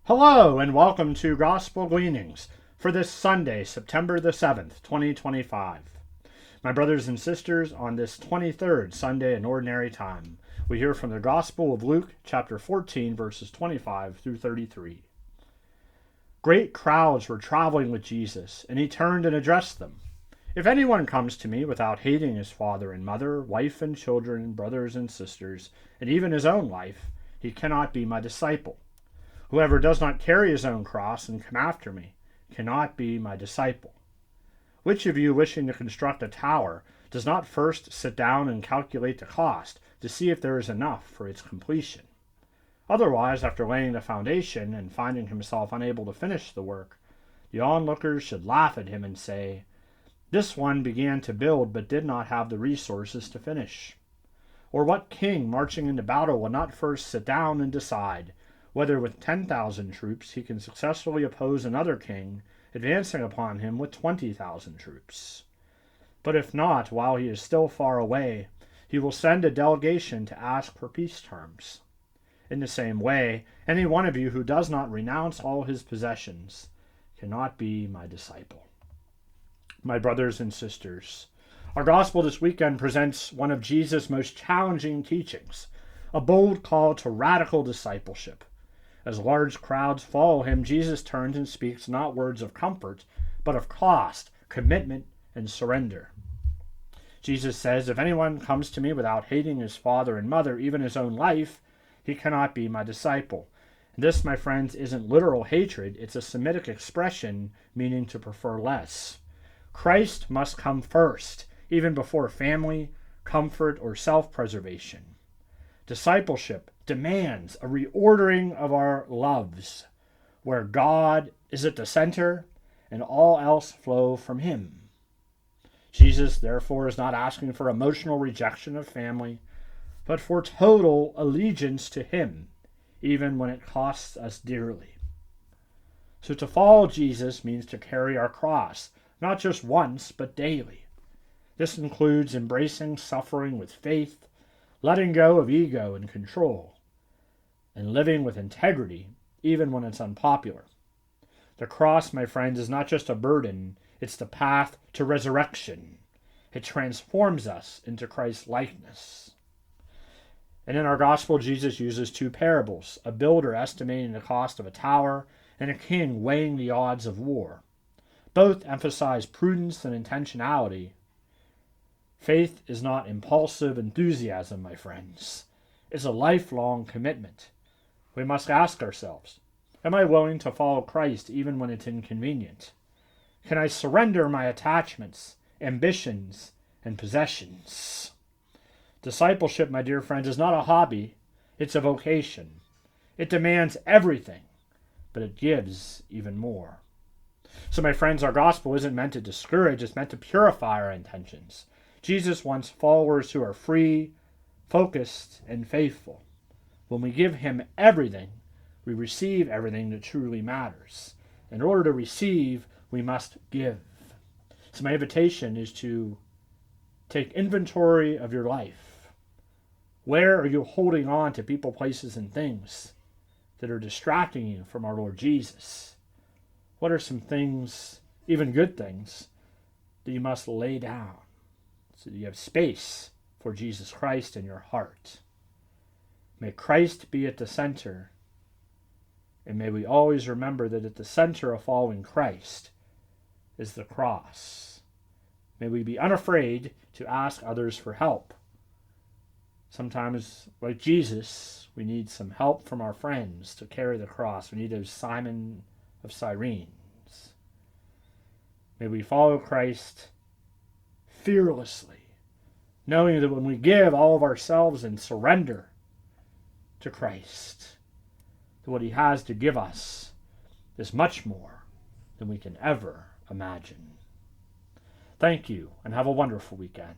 Hello and welcome to Gospel Gleanings for this Sunday, September the 7th, 2025. My brothers and sisters, on this 23rd Sunday in Ordinary Time, we hear from the Gospel of Luke, chapter 14, verses 25 through 33. Great crowds were traveling with Jesus, and he turned and addressed them. If anyone comes to me without hating his father and mother, wife and children, brothers and sisters, and even his own life, he cannot be my disciple. Whoever does not carry his own cross and come after me cannot be my disciple. Which of you, wishing to construct a tower, does not first sit down and calculate the cost to see if there is enough for its completion? Otherwise, after laying the foundation and finding himself unable to finish the work, the onlookers should laugh at him and say, "This one began to build but did not have the resources to finish." Or what king marching into battle will not first sit down and decide whether with 10,000 troops he can successfully oppose another king advancing upon him with 20,000 troops? But if not, while he is still far away, he will send a delegation to ask for peace terms. In the same way, any one of you who does not renounce all his possessions cannot be my disciple. My brothers and sisters, our gospel this weekend presents one of Jesus' most challenging teachings, a bold call to radical discipleship. As large crowds follow him, Jesus turns and speaks not words of comfort, but of cost, commitment, and surrender. Jesus says, if anyone comes to me without hating his father and mother, even his own life, he cannot be my disciple. And this, my friends, isn't literal hatred. It's a Semitic expression meaning to prefer less. Christ must come first, even before family, comfort, or self-preservation. Discipleship demands a reordering of our loves, where God is at the center and all else flow from him. Jesus, therefore, is not asking for emotional rejection of family, but for total allegiance to him, even when it costs us dearly. So to follow Jesus means to carry our cross, not just once, but daily. This includes embracing suffering with faith, letting go of ego and control, and living with integrity, even when it's unpopular. The cross, my friends, is not just a burden, it's the path to resurrection. It transforms us into Christ's likeness. And in our gospel, Jesus uses two parables, a builder estimating the cost of a tower and a king weighing the odds of war. Both emphasize prudence and intentionality. Faith is not impulsive enthusiasm, my friends. It's a lifelong commitment. We must ask ourselves, am I willing to follow Christ even when it's inconvenient? Can I surrender my attachments, ambitions, and possessions? Discipleship, my dear friends, is not a hobby. It's a vocation. It demands everything, but it gives even more. So, my friends, our gospel isn't meant to discourage. It's meant to purify our intentions. Jesus wants followers who are free, focused, and faithful. When we give him everything, we receive everything that truly matters. In order to receive, we must give. So my invitation is to take inventory of your life. Where are you holding on to people, places, and things that are distracting you from our Lord Jesus? What are some things, even good things, that you must lay down so that you have space for Jesus Christ in your heart? May Christ be at the center, and may we always remember that at the center of following Christ is the cross. May we be unafraid to ask others for help. Sometimes, like Jesus, we need some help from our friends to carry the cross. We need a Simon of Cyrenes. May we follow Christ fearlessly, knowing that when we give all of ourselves and surrender to Christ, that what he has to give us is much more than we can ever imagine. Thank you, and have a wonderful weekend.